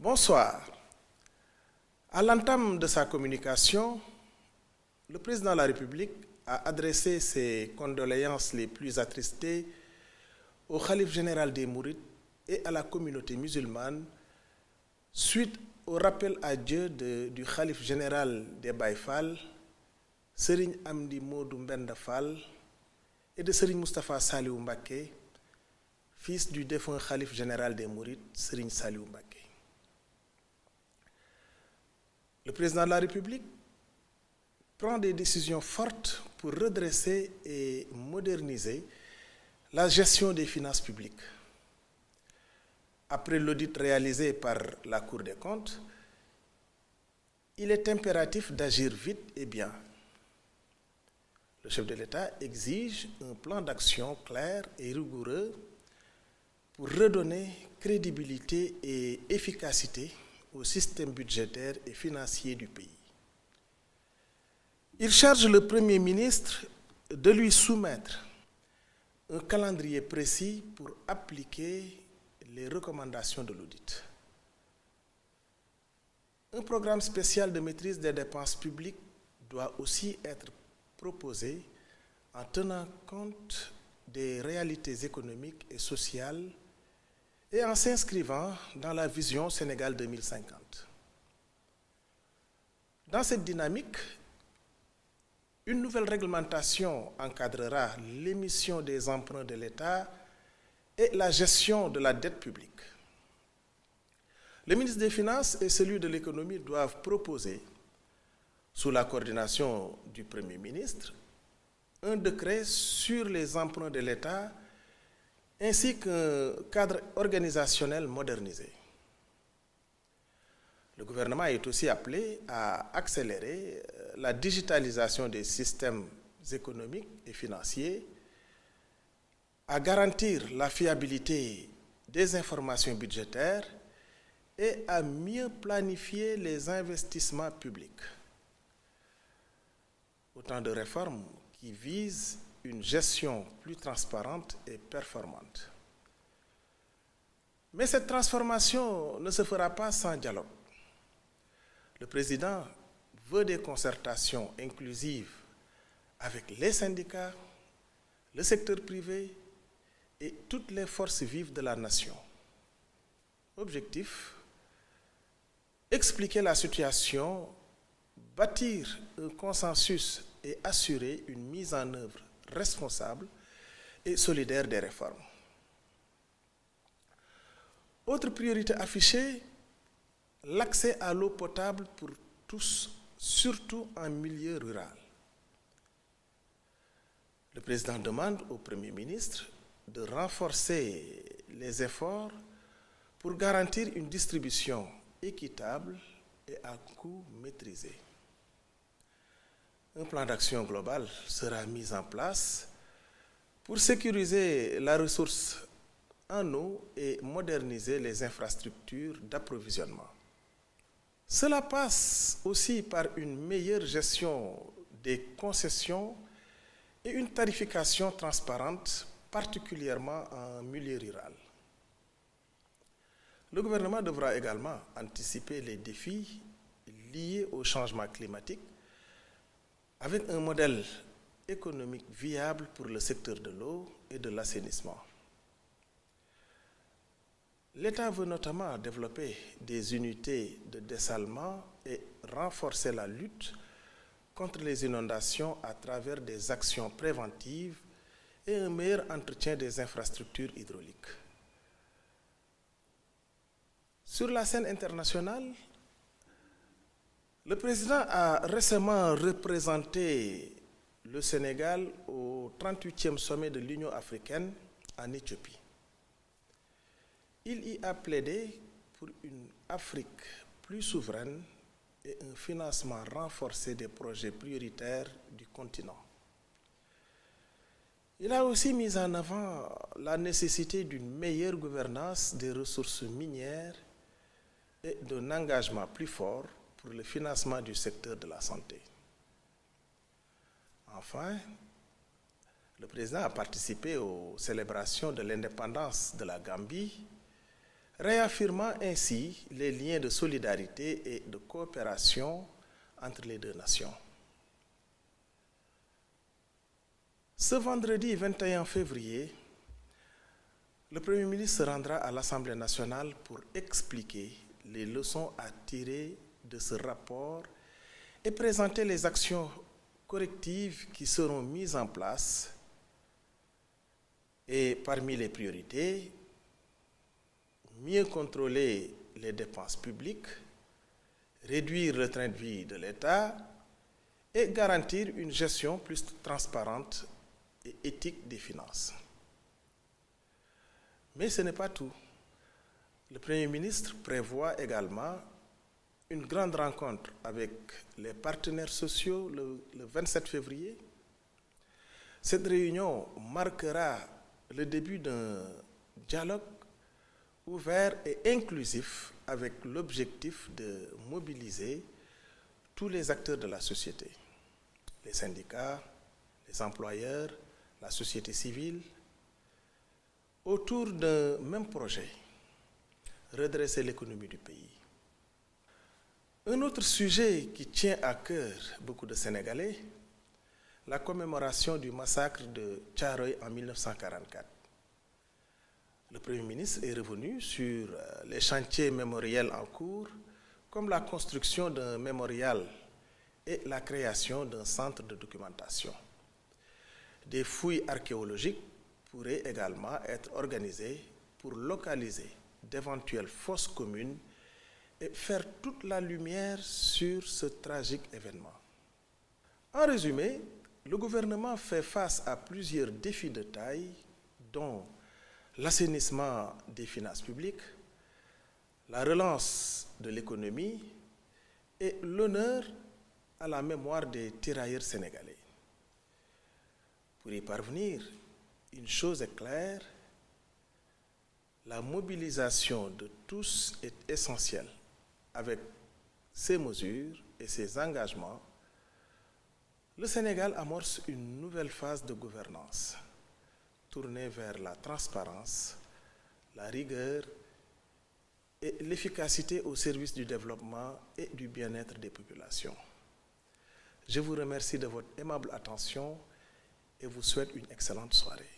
Bonsoir. À l'entame de sa communication, le président de la République a adressé ses condoléances les plus attristées au khalife général des Mourides et à la communauté musulmane suite au rappel à Dieu du khalife général des Baye Fall, Serigne Amdi Modou Mbenda Fall, et de Serigne Moustapha Saliou Mbacké, fils du défunt khalife général des Mourides, Serigne Saliou Mbacké. Le président de la République prend des décisions fortes pour redresser et moderniser la gestion des finances publiques. Après l'audit réalisé par la Cour des comptes, il est impératif d'agir vite et bien. Le chef de l'État exige un plan d'action clair et rigoureux pour redonner crédibilité et efficacité au système budgétaire et financier du pays. Il charge le Premier ministre de lui soumettre un calendrier précis pour appliquer les recommandations de l'audit. Un programme spécial de maîtrise des dépenses publiques doit aussi être proposé en tenant compte des réalités économiques et sociales et en s'inscrivant dans la vision Sénégal 2050. Dans cette dynamique, une nouvelle réglementation encadrera l'émission des emprunts de l'État et la gestion de la dette publique. Le ministre des Finances et celui de l'Économie doivent proposer, sous la coordination du Premier ministre, un décret sur les emprunts de l'État ainsi qu'un cadre organisationnel modernisé. Le gouvernement est aussi appelé à accélérer la digitalisation des systèmes économiques et financiers, à garantir la fiabilité des informations budgétaires et à mieux planifier les investissements publics. Autant de réformes qui visent une gestion plus transparente et performante. Mais cette transformation ne se fera pas sans dialogue. Le président veut des concertations inclusives avec les syndicats, le secteur privé et toutes les forces vives de la nation. Objectif: expliquer la situation, bâtir un consensus et assurer une mise en œuvre responsable et solidaire des réformes. Autre priorité affichée, l'accès à l'eau potable pour tous, surtout en milieu rural. Le président demande au Premier ministre de renforcer les efforts pour garantir une distribution équitable et à coût maîtrisé. Un plan d'action global sera mis en place pour sécuriser la ressource en eau et moderniser les infrastructures d'approvisionnement. Cela passe aussi par une meilleure gestion des concessions et une tarification transparente, particulièrement en milieu rural. Le gouvernement devra également anticiper les défis liés au changement climatique avec un modèle économique viable pour le secteur de l'eau et de l'assainissement. L'État veut notamment développer des unités de dessalement et renforcer la lutte contre les inondations à travers des actions préventives et un meilleur entretien des infrastructures hydrauliques. Sur la scène internationale, le président a récemment représenté le Sénégal au 38e sommet de l'Union africaine en Éthiopie. Il y a plaidé pour une Afrique plus souveraine et un financement renforcé des projets prioritaires du continent. Il a aussi mis en avant la nécessité d'une meilleure gouvernance des ressources minières et d'un engagement plus fort pour le financement du secteur de la santé. Enfin, le président a participé aux célébrations de l'indépendance de la Gambie réaffirmant ainsi les liens de solidarité et de coopération entre les deux nations. Ce vendredi 21 février, le Premier ministre se rendra à l'Assemblée nationale pour expliquer les leçons à tirer de ce rapport et présenter les actions correctives qui seront mises en place. Et parmi les priorités, mieux contrôler les dépenses publiques, réduire le train de vie de l'État et garantir une gestion plus transparente et éthique des finances. Mais ce n'est pas tout. Le Premier ministre prévoit également une grande rencontre avec les partenaires sociaux le 27 février. Cette réunion marquera le début d'un dialogue ouvert et inclusif avec l'objectif de mobiliser tous les acteurs de la société, les syndicats, les employeurs, la société civile, autour d'un même projet, redresser l'économie du pays. Un autre sujet qui tient à cœur beaucoup de Sénégalais, la commémoration du massacre de Thiaroye en 1944. Le Premier ministre est revenu sur les chantiers mémoriels en cours, comme la construction d'un mémorial et la création d'un centre de documentation. Des fouilles archéologiques pourraient également être organisées pour localiser d'éventuelles fosses communes et faire toute la lumière sur ce tragique événement. En résumé, le gouvernement fait face à plusieurs défis de taille, dont l'assainissement des finances publiques, la relance de l'économie et l'honneur à la mémoire des tirailleurs sénégalais. Pour y parvenir, une chose est claire, la mobilisation de tous est essentielle. Avec ces mesures et ces engagements, le Sénégal amorce une nouvelle phase de gouvernance, tournée vers la transparence, la rigueur et l'efficacité au service du développement et du bien-être des populations. Je vous remercie de votre aimable attention et vous souhaite une excellente soirée.